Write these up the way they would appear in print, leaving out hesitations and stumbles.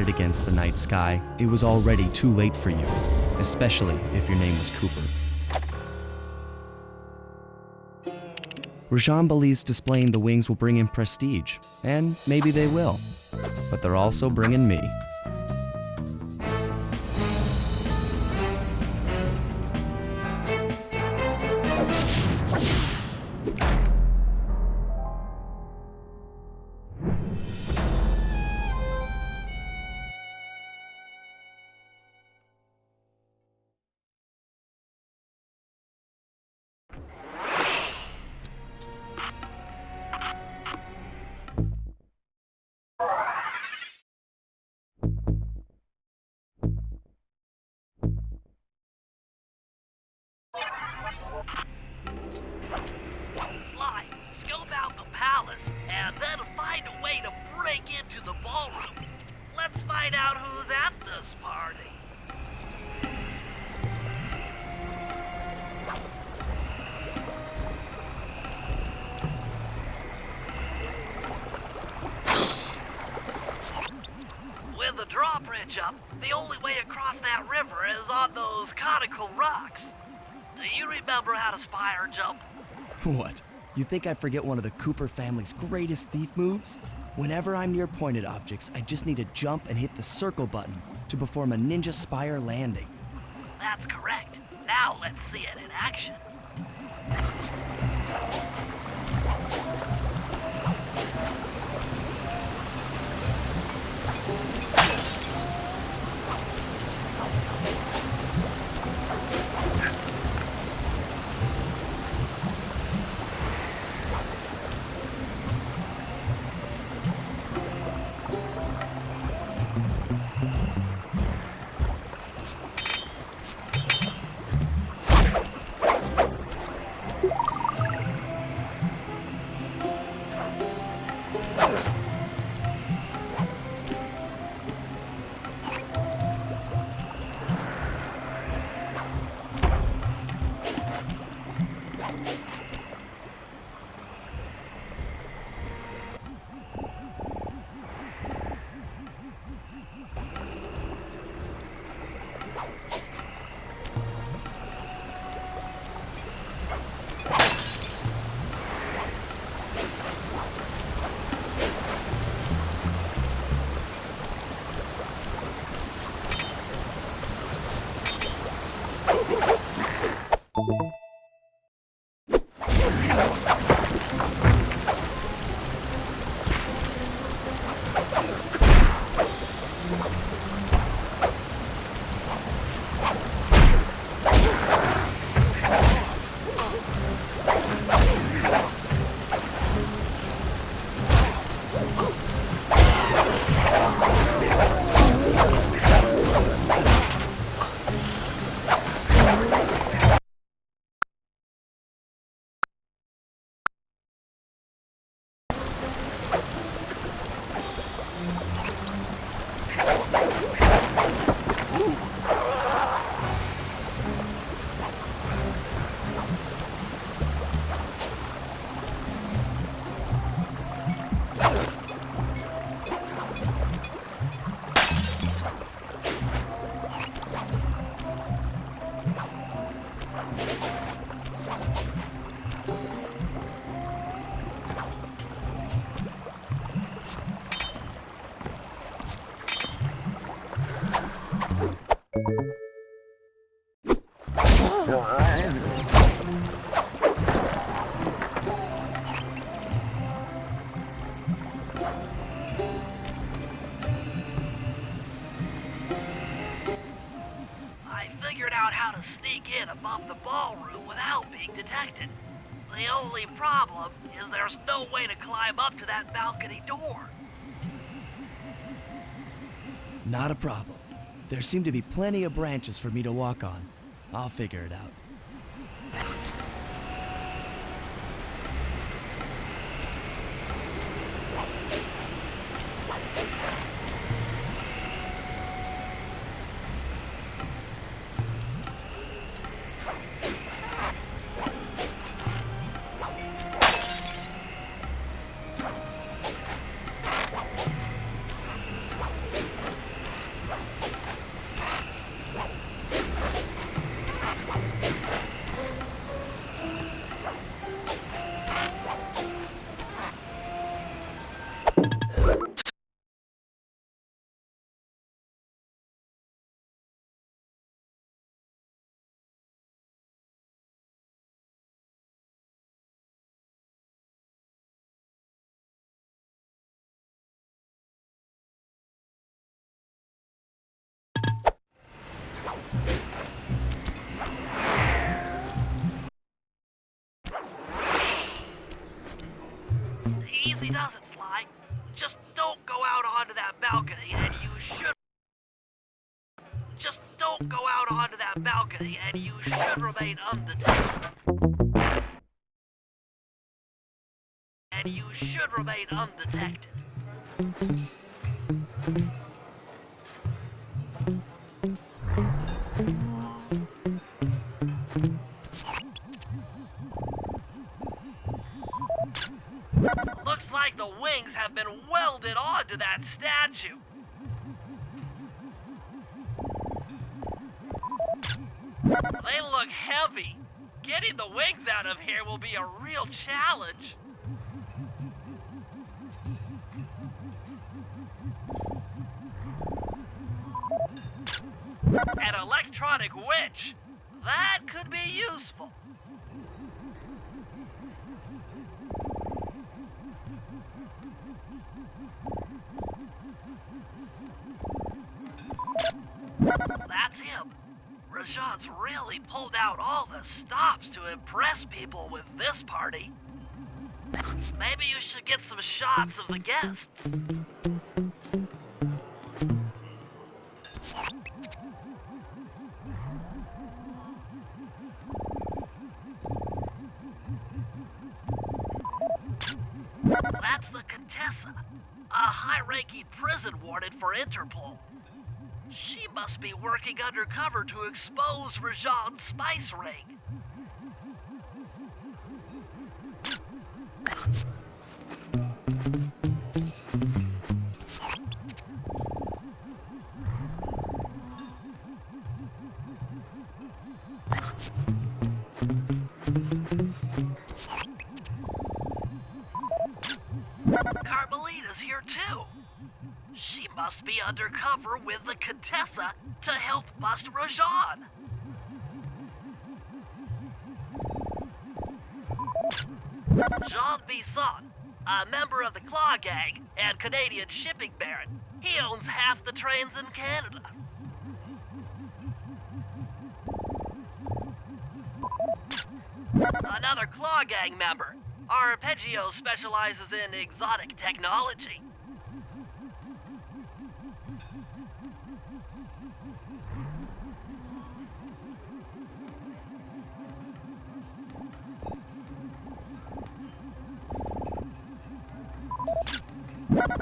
batted against the night sky, it was already too late for you, especially if your name was Cooper. Rajan believes displaying the wings will bring him prestige, and maybe they will, but they're also bringing me. With the drawbridge up, the only way across that river is on those conical rocks. Do you remember how to spire jump? What? You think I forget one of the Cooper family's greatest thief moves? Whenever I'm near pointed objects, I just need to jump and hit the circle button to perform a ninja spire landing. That's correct. Now let's see it in action. Above the ballroom without being detected. The only problem is there's no way to climb up to that balcony door. Not a problem. There seem to be plenty of branches for me to walk on. I'll figure it out. Don't go out onto that balcony, and you should remain undetected. And you should remain undetected. Looks like the wings have been welded onto that statue. They look heavy. Getting the wings out of here will be a real challenge. An electronic winch. That could be useful. That's him. Rajan's really pulled out all the stops to impress people with this party. Maybe you should get some shots of the guests. That's the Contessa, a high-ranking prison warden for Interpol. She must be working undercover to expose Rajan's spice ring. Carmelita's here too. She must be undercover with the Contessa to help bust Rajan. Jean Bisson, a member of the Claw Gang and Canadian shipping baron. He owns half the trains in Canada. Another Claw Gang member. Arpeggio specializes in exotic technology.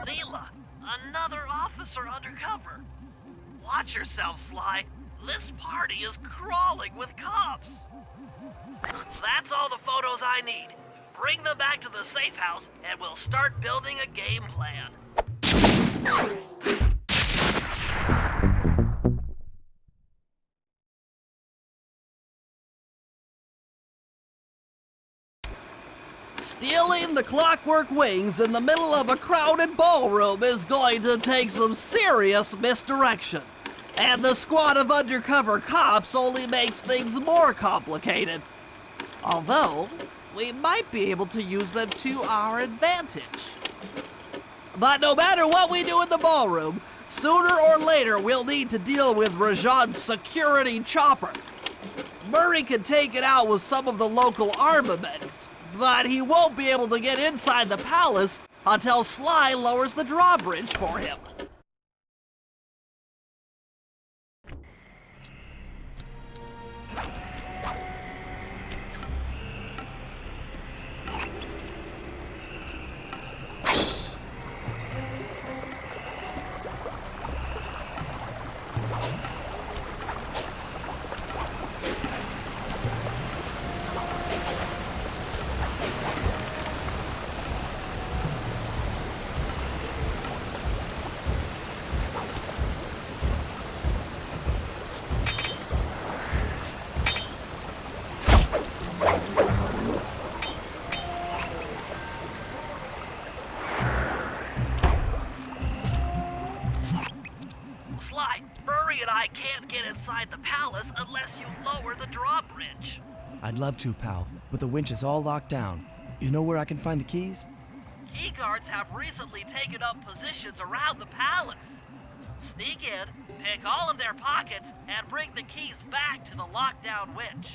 Leela, another officer undercover. Watch yourself, Sly. This party is crawling with cops. That's all the photos I need. Bring them back to the safe house, and we'll start building a game plan. Stealing the clockwork wings in the middle of a crowded ballroom is going to take some serious misdirection. And the squad of undercover cops only makes things more complicated. Although, we might be able to use them to our advantage. But no matter what we do in the ballroom, sooner or later we'll need to deal with Rajan's security chopper. Murray can take it out with some of the local armaments, but he won't be able to get inside the palace until Sly lowers the drawbridge for him. I can't get inside the palace unless you lower the drawbridge. I'd love to, pal, but the winch is all locked down. You know where I can find the keys? Key guards have recently taken up positions around the palace. Sneak in, pick all of their pockets, and bring the keys back to the lockdown winch.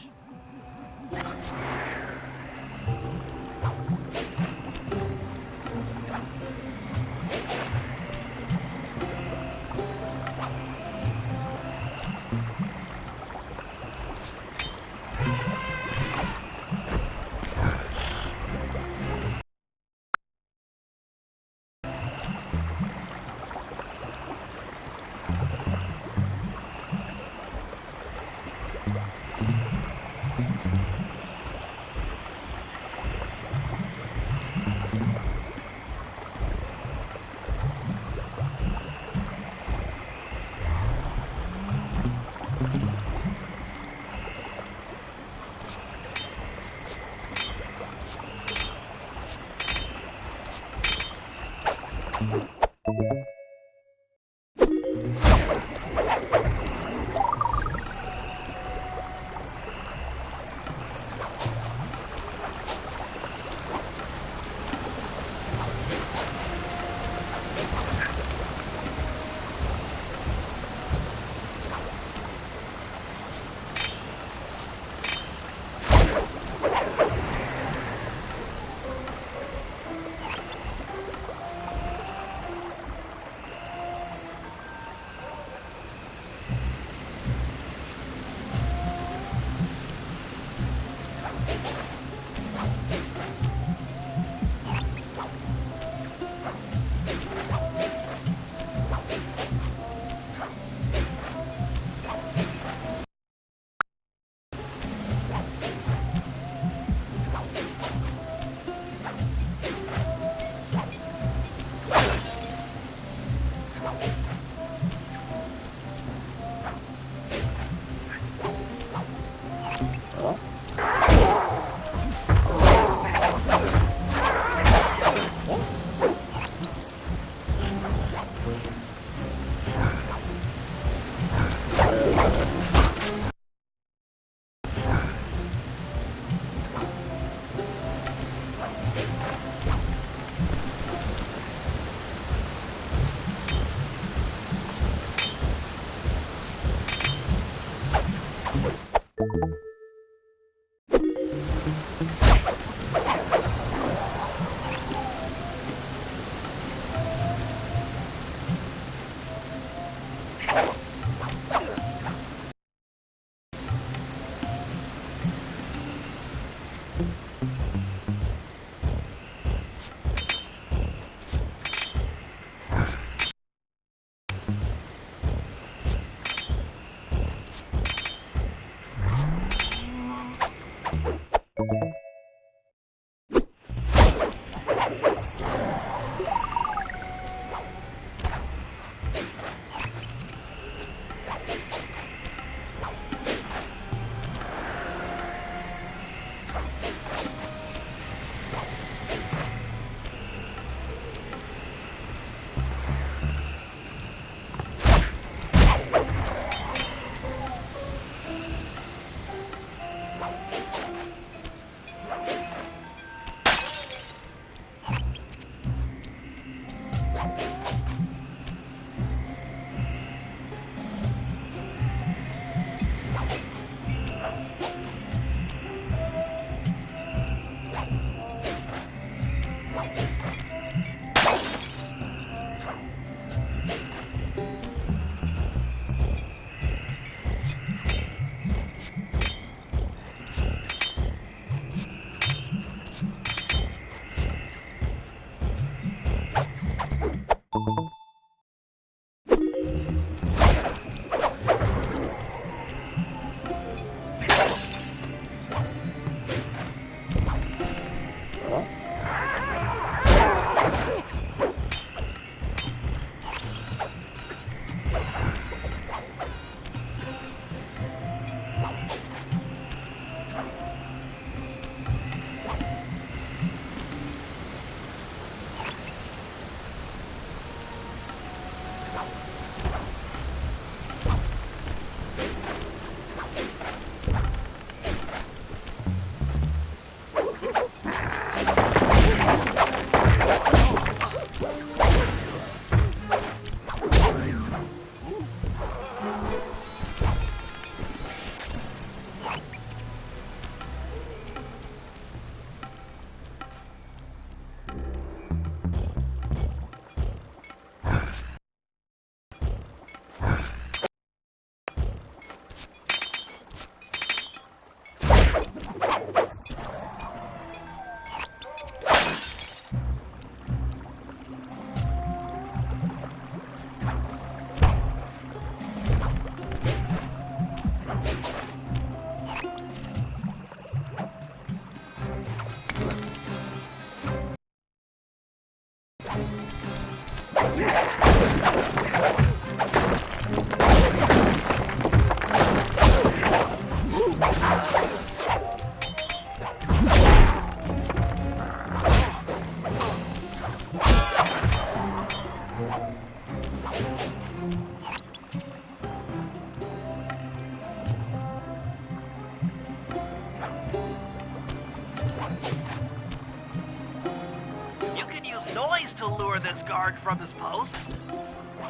this guard from his post.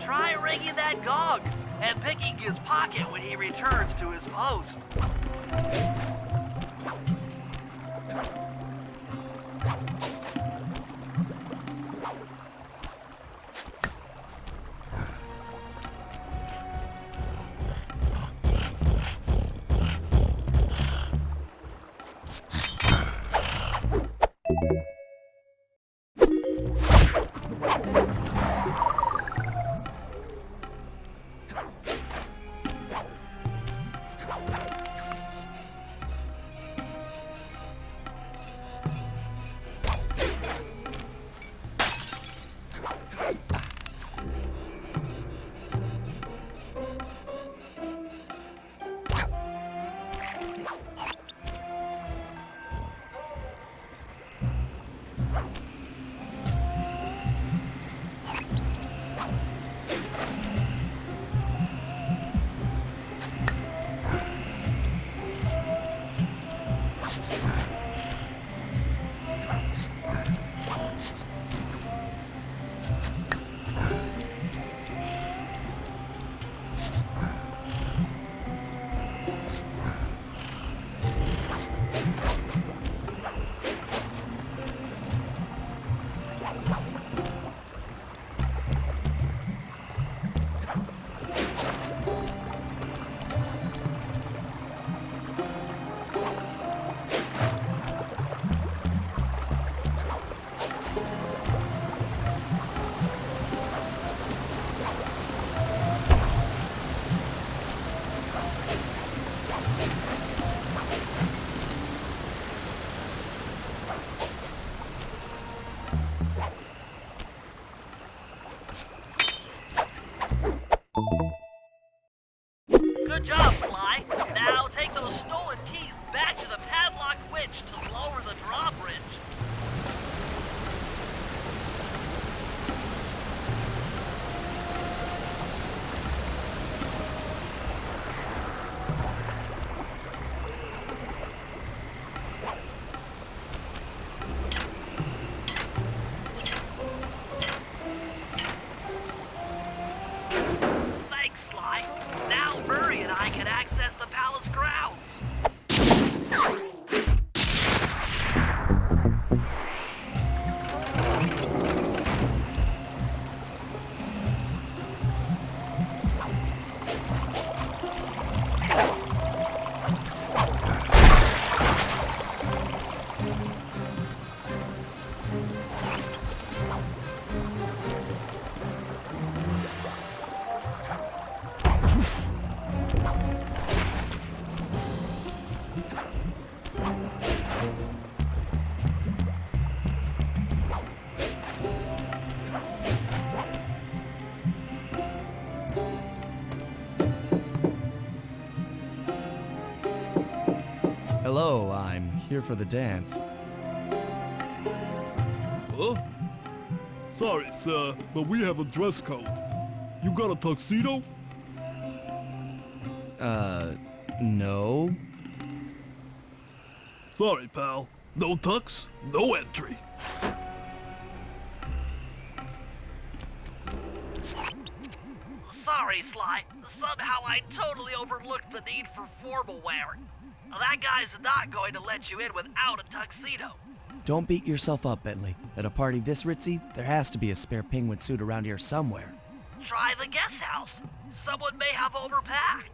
Try ringing that gong and picking his pocket when he returns to his post. Good job, Sly. Now take those stolen keys back to the padlocked winch to lower the drawbridge. Thanks, Sly. Now Murray and I can access the palace grounds. Hello, I'm here for the dance. Huh? Sorry, sir, but we have a dress code. You got a tuxedo? No. Sorry, pal. No tux, no entry. Sorry, Sly. Somehow I totally overlooked the need for formal wear. That guy's not going to let you in without a tuxedo. Don't beat yourself up, Bentley. At a party this ritzy, there has to be a spare penguin suit around here somewhere. Try the guest house. Someone may have overpacked.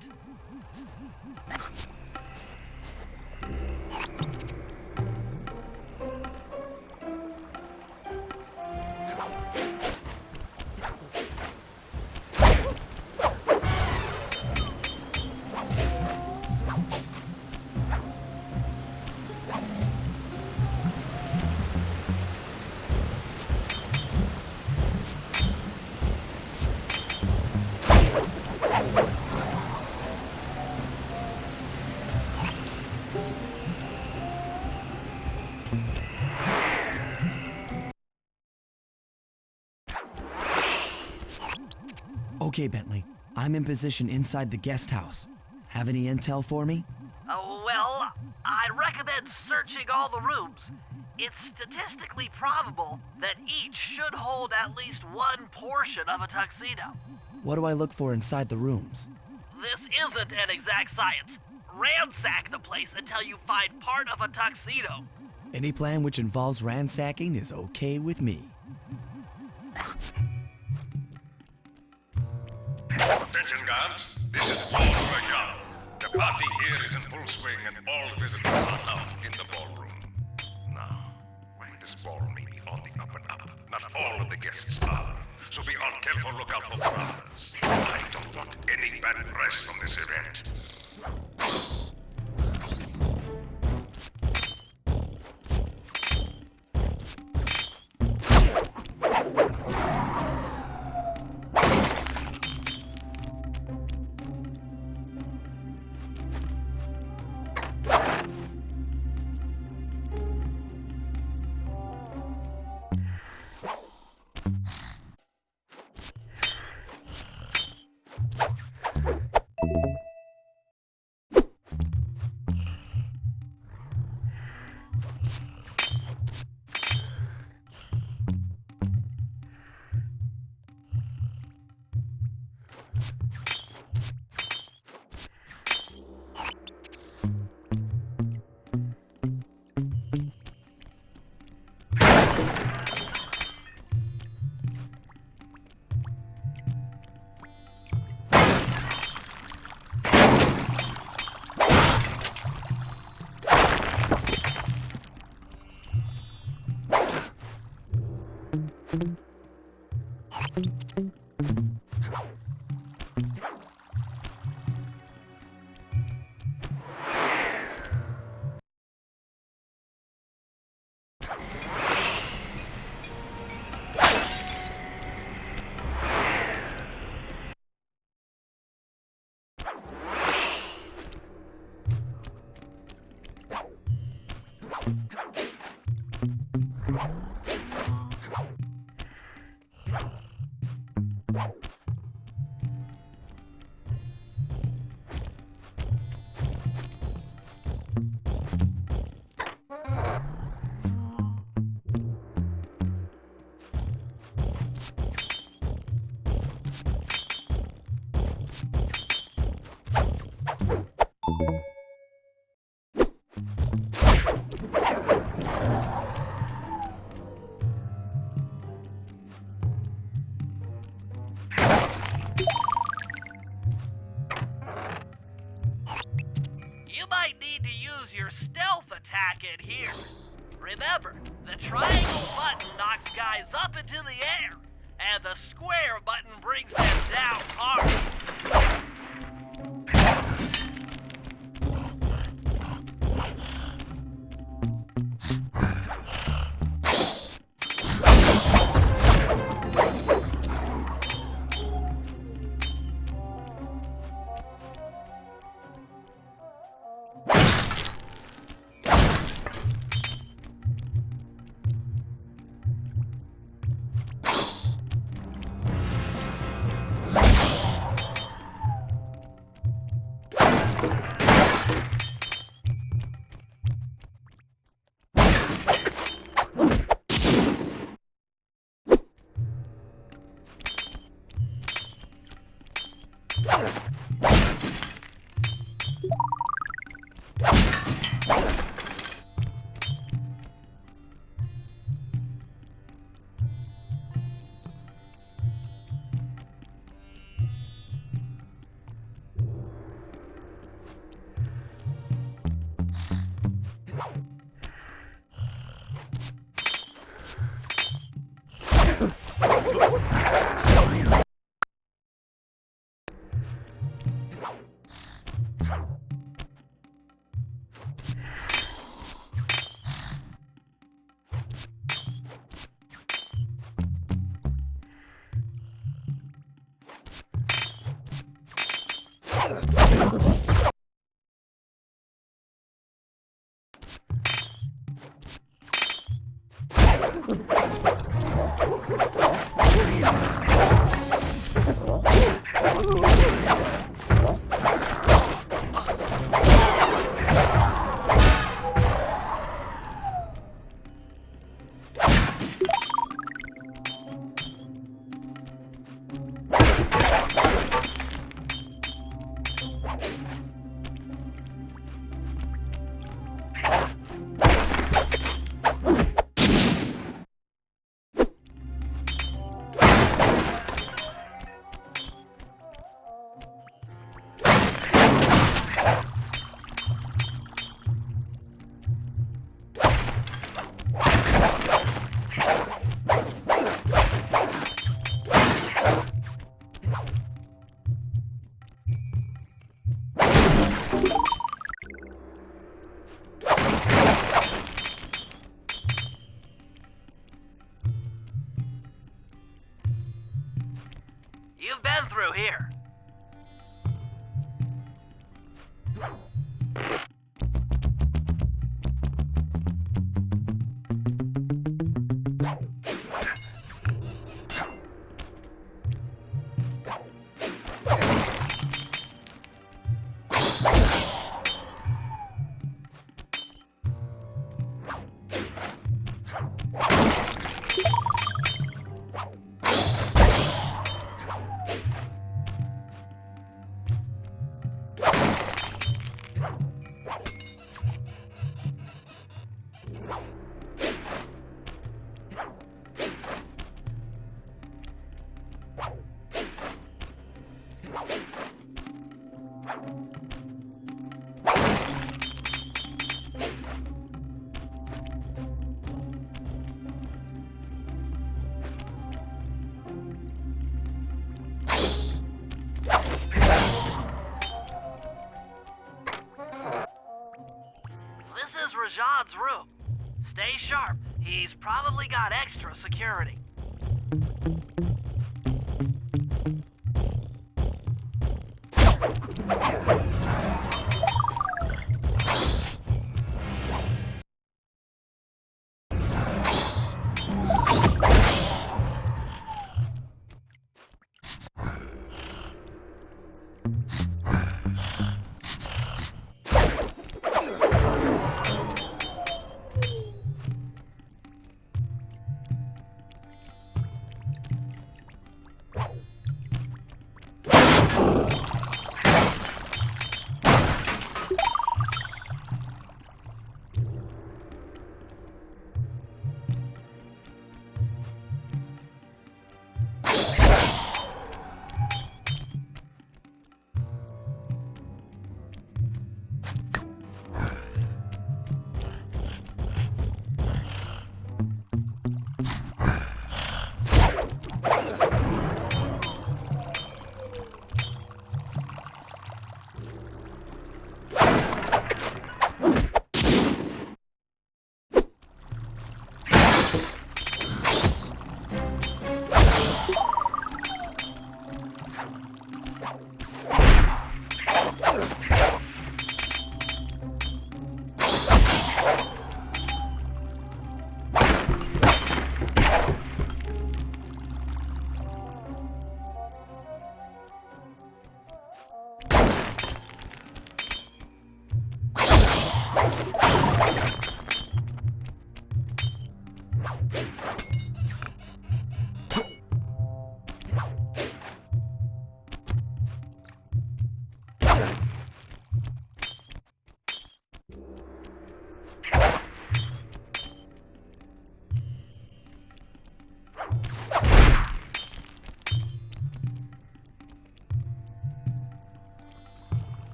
Okay, Bentley. I'm in position inside the guest house. Have any intel for me? Well, I'd recommend searching all the rooms. It's statistically probable that each should hold at least one portion of a tuxedo. What do I look for inside the rooms? This isn't an exact science. Ransack the place until you find part of a tuxedo. Any plan which involves ransacking is okay with me. Attention guards, this is Ballroom Young. The party here is in full swing and all visitors are now in the ballroom. Now, this ball may be on the up and up. Not all of the guests are. So be on careful lookout for crowds. I don't want any bad press from this event. You might need to use your stealth attack in here. Remember, the triangle button knocks guys up into the air, and the square button brings them down hard. through here. Rajad's room. Stay sharp. He's probably got extra security.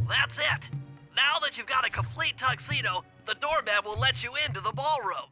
That's it! Now that you've got a complete tuxedo, the doorman will let you into the ballroom.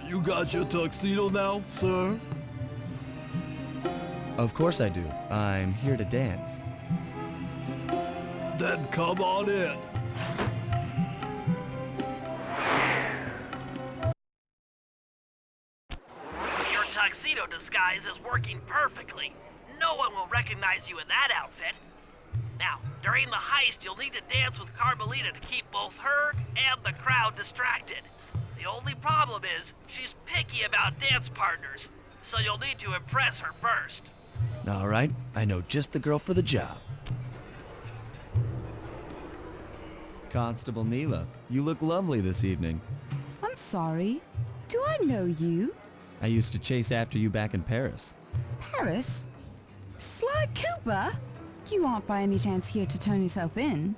You got your tuxedo now, sir? Of course I do. I'm here to dance. Then come on in. Your tuxedo disguise is working perfectly. No one will recognize you in that outfit. Now, during the heist, you'll need to dance with Carmelita to keep both her and the crowd distracted. The only problem is, she's picky about dance partners, so you'll need to impress her first. All right, I know just the girl for the job. Constable Neela, you look lovely this evening. I'm sorry. Do I know you? I used to chase after you back in Paris. Paris? Sly Cooper? You aren't by any chance here to turn yourself in?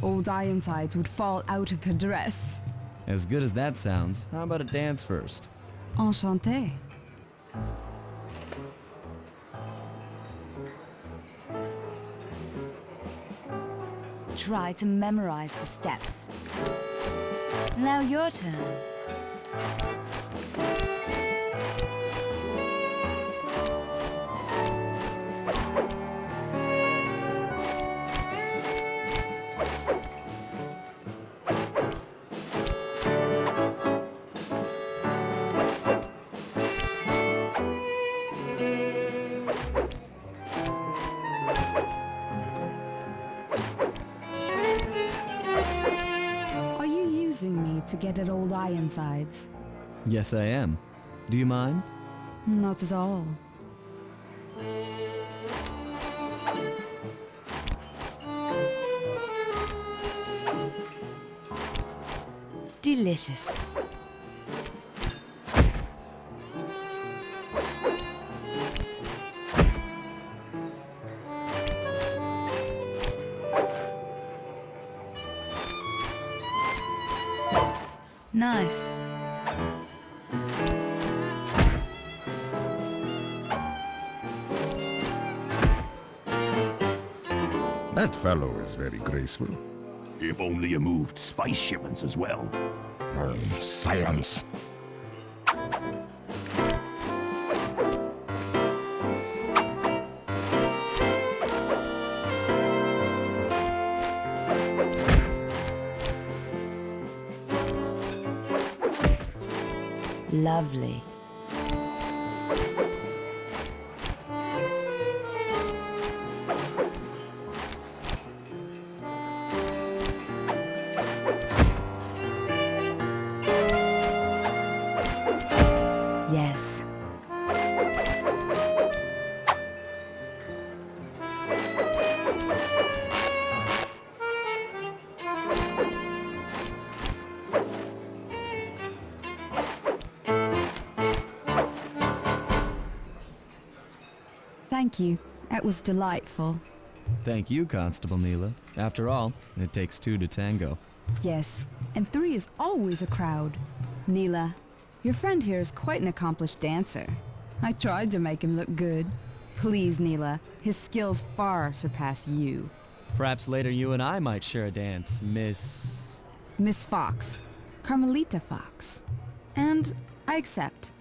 Old Ironsides would fall out of her dress. As good as that sounds, how about a dance first? Enchanté. Try to memorize the steps. Now your turn. To get at old Ironsides. Yes, I am. Do you mind? Not at all. Delicious. Nice. That fellow is very graceful. If only you moved spice shipments as well. Silence. Lovely. Yes. Thank you. That was delightful. Thank you, Constable Neela. After all, it takes two to tango. Yes, and 3 is always a crowd. Neela, your friend here is quite an accomplished dancer. I tried to make him look good. Please, Neela, his skills far surpass you. Perhaps later you and I might share a dance, Miss... Miss Fox. Carmelita Fox. And I accept.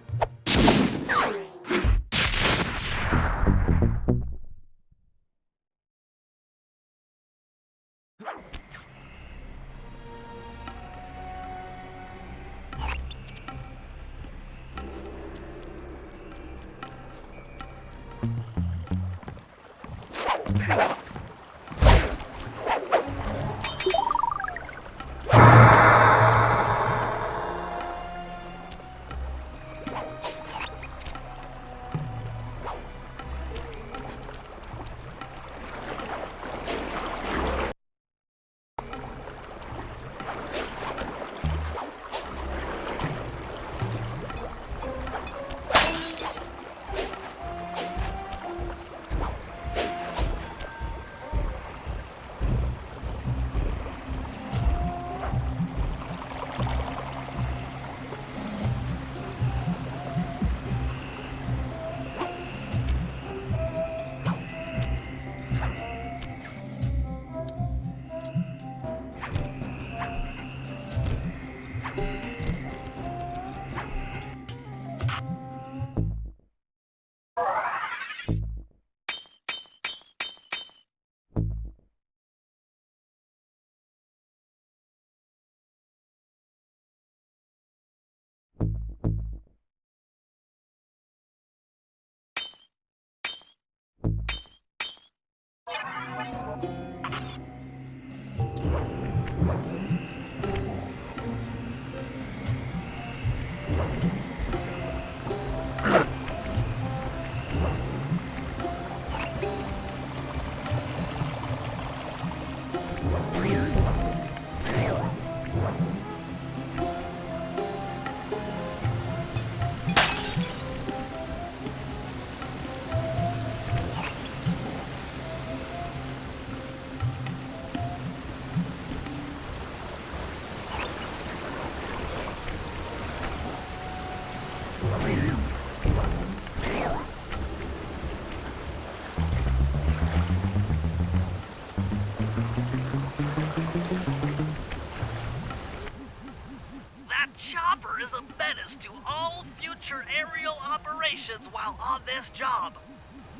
to all future aerial operations while on this job.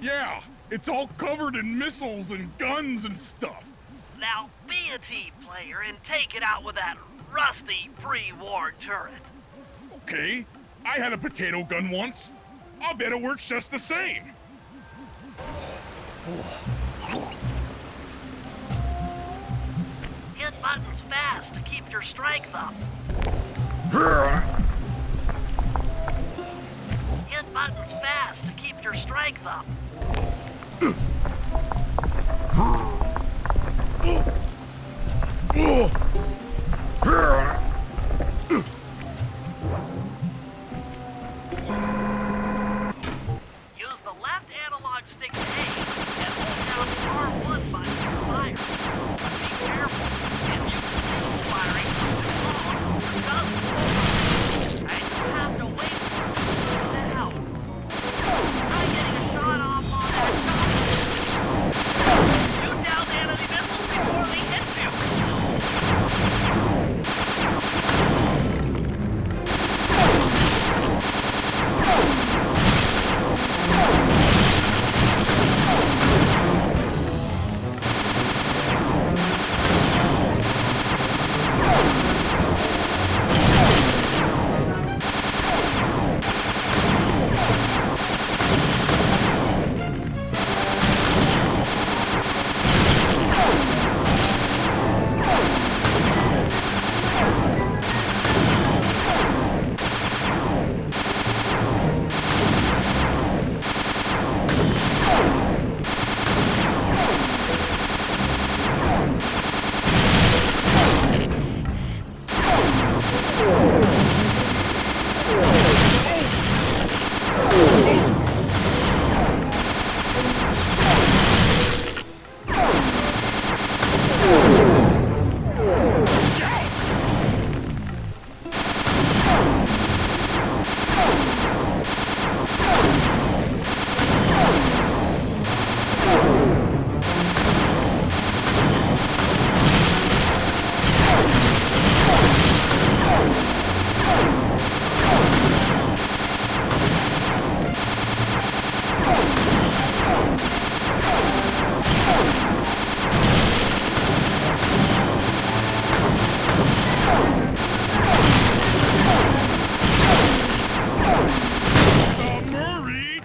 Yeah, it's all covered in missiles and guns and stuff. Now be a team player and take it out with that rusty pre-war turret. Okay, I had a potato gun once. I'll bet it works just the same. Hit buttons fast to keep your strength up. keep your strength up. Use the left analog stick to aim and hold down R1 button to fire. Be careful. If you continue firing your gun will overheat, and you'll have to wait for it to cool down. Try getting a shot off on that shot. Shoot down the enemy missiles before they hit you.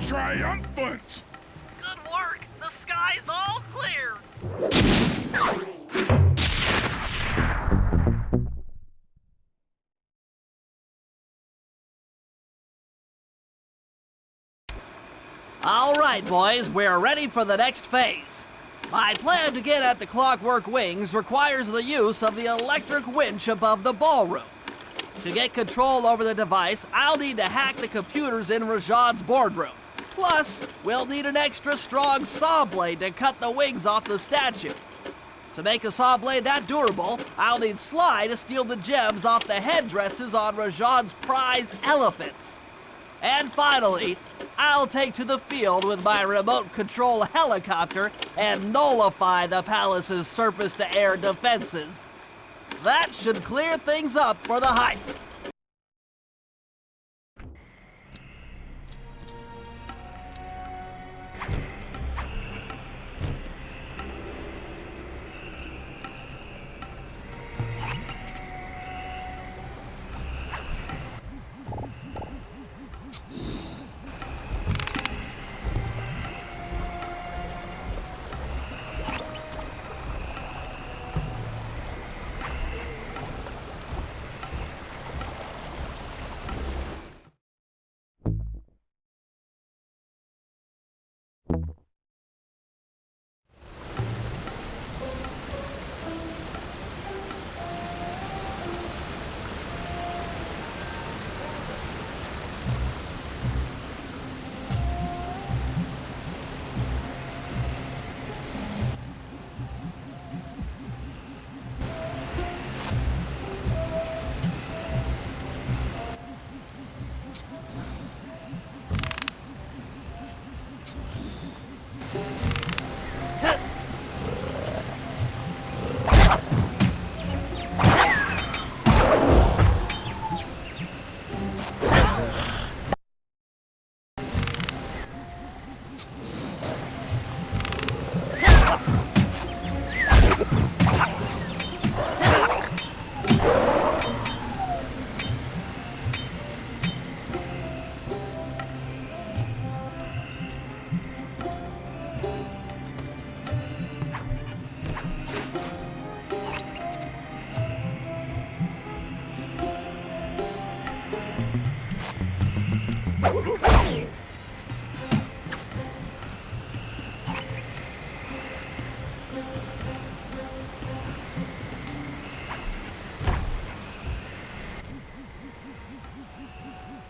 Triumphant! Good work! The sky's all clear! All right, boys, we're ready for the next phase. My plan to get at the clockwork wings requires the use of the electric winch above the ballroom. To get control over the device, I'll need to hack the computers in Rajad's boardroom. Plus, we'll need an extra strong saw blade to cut the wings off the statue. To make a saw blade that durable, I'll need Sly to steal the gems off the headdresses on Rajad's prize elephants. And finally, I'll take to the field with my remote control helicopter and nullify the palace's surface-to-air defenses. That should clear things up for the heist.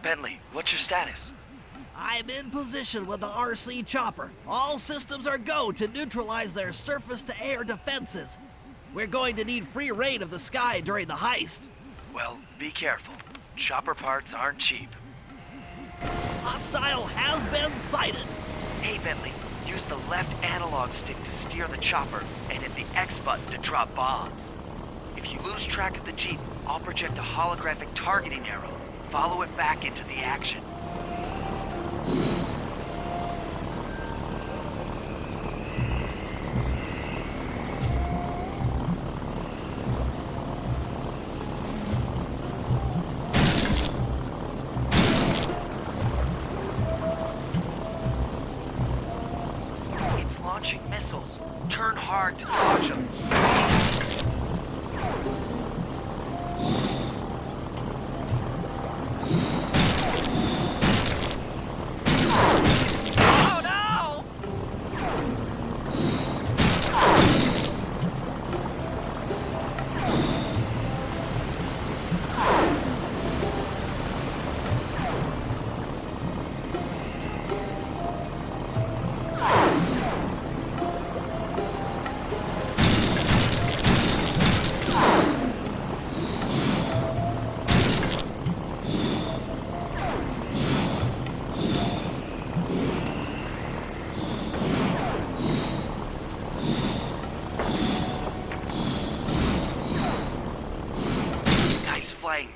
Bentley, what's your status? I'm in position with the RC chopper. All systems are go to neutralize their surface-to-air defenses. We're going to need free reign of the sky during the heist. Well, be careful. Chopper parts aren't cheap. Hostile has been sighted. Hey, Bentley, use the left analog stick to steer the chopper and hit the X button to drop bombs. If you lose track of the Jeep, I'll project a holographic targeting arrow. Follow it back into the action. It's launching missiles. Turn hard to dodge them.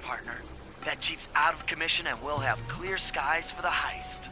Partner. That Jeep's out of commission and we'll have clear skies for the heist.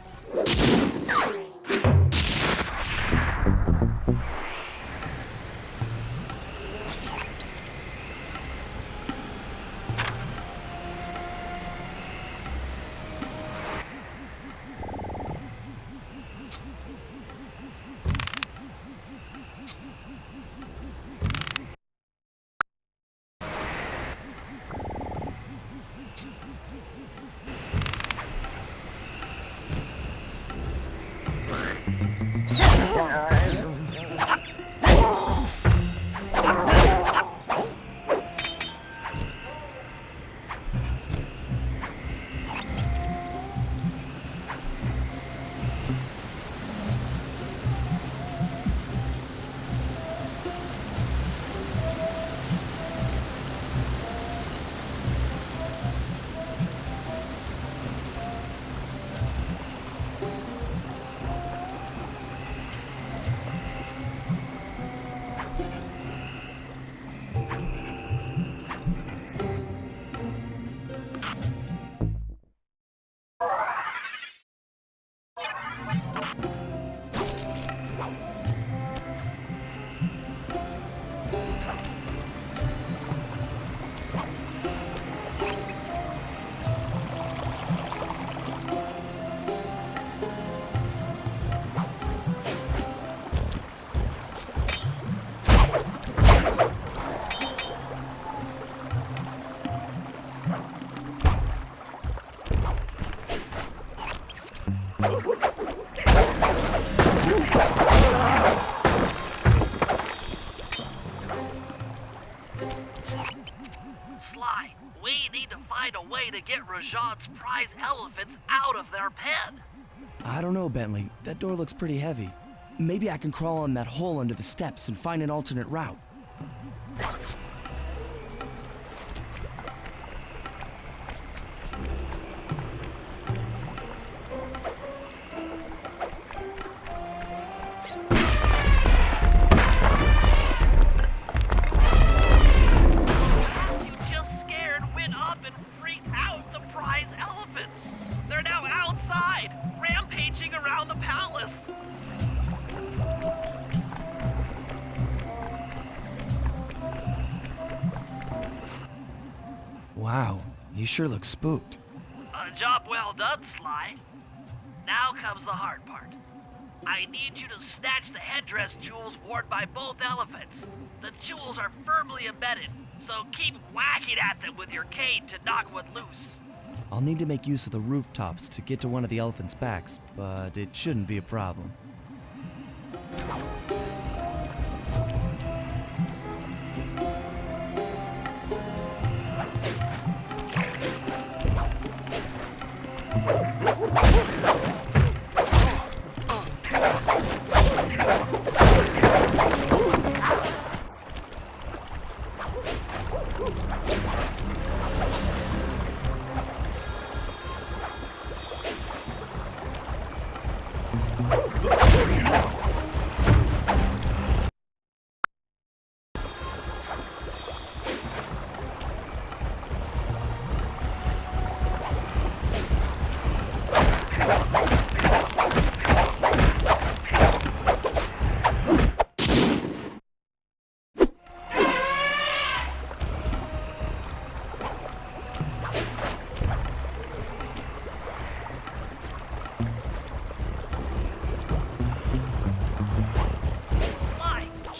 Sly, we need to find a way to get Rajad's prize elephants out of their pen. I don't know, Bentley. That door looks pretty heavy. Maybe I can crawl on that hole under the steps and find an alternate route. Wow, you sure look spooked. A job well done, Sly. Now comes the hard part. I need you to snatch the headdress jewels worn by both elephants. The jewels are firmly embedded, so keep whacking at them with your cane to knock one loose. I'll need to make use of the rooftops to get to one of the elephants' backs, but it shouldn't be a problem. Sly,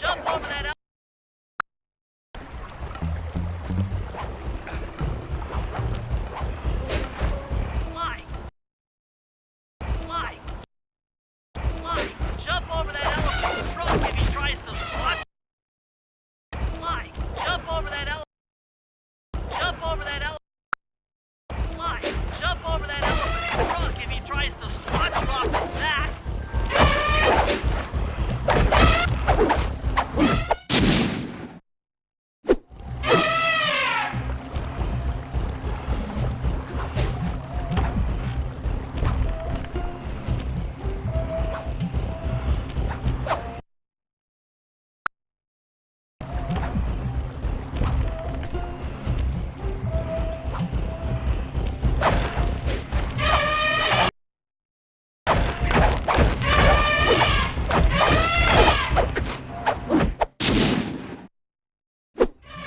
jump over that Sly. Sly. Sly, jump over that elephant truck if he tries to squat. Sly, jump over that elephant. Jump over that elephant. Sly, jump over that elephant truck if he tries to swat you off his back.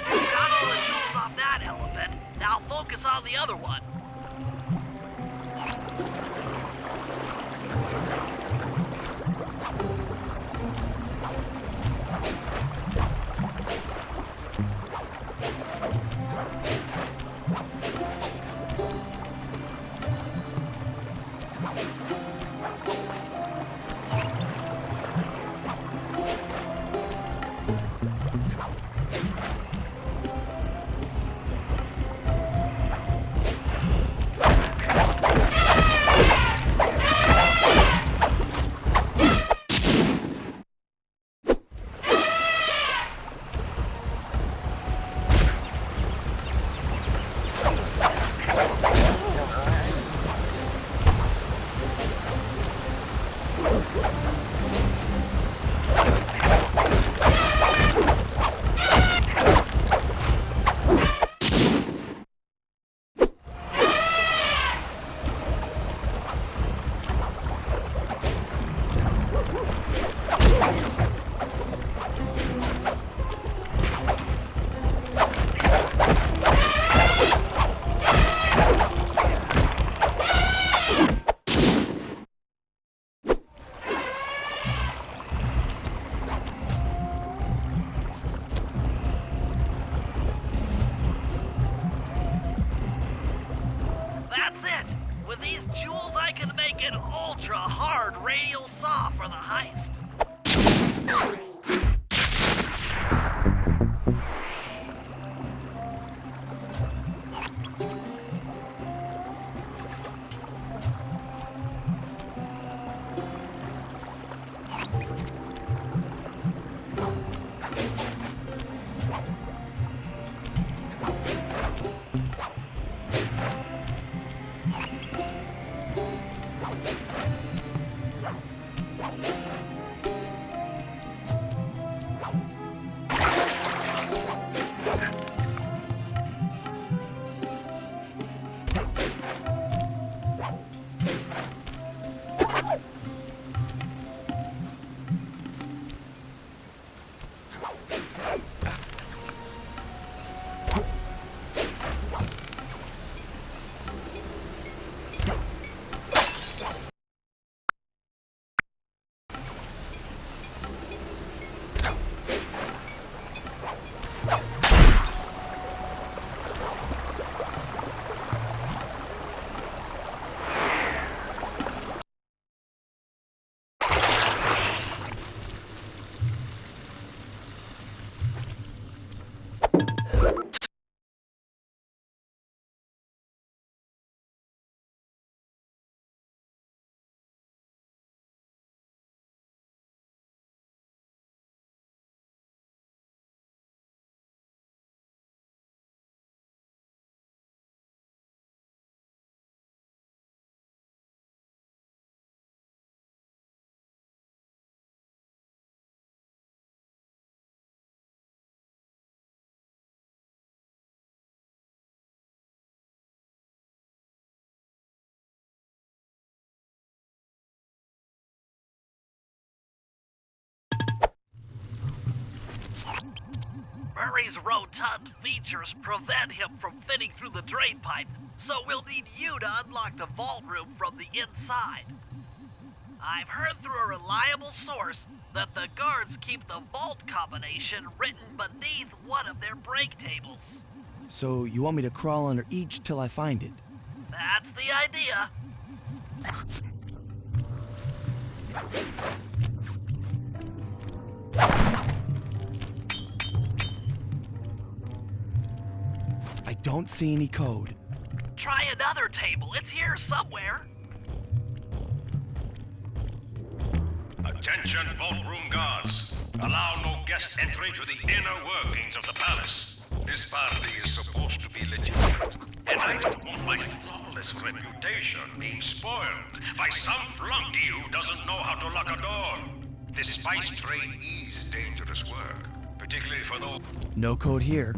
Got all the jewels off that elephant. Now focus on the other one. That's it! With these jewels, I can make an ultra-hard radial saw for the heist. Murray's rotund features prevent him from fitting through the drain pipe, so we'll need you to unlock the vault room from the inside. I've heard through a reliable source that the guards keep the vault combination written beneath one of their break tables. So you want me to crawl under each till I find it? That's the idea. I don't see any code. Try another table. It's here somewhere. Attention, vault room guards. Allow no guest entry to the inner workings of the palace. This party is supposed to be legitimate, and I don't want my flawless reputation being spoiled by some flunky who doesn't know how to lock a door. This spice trade is dangerous work, particularly for those... No code here.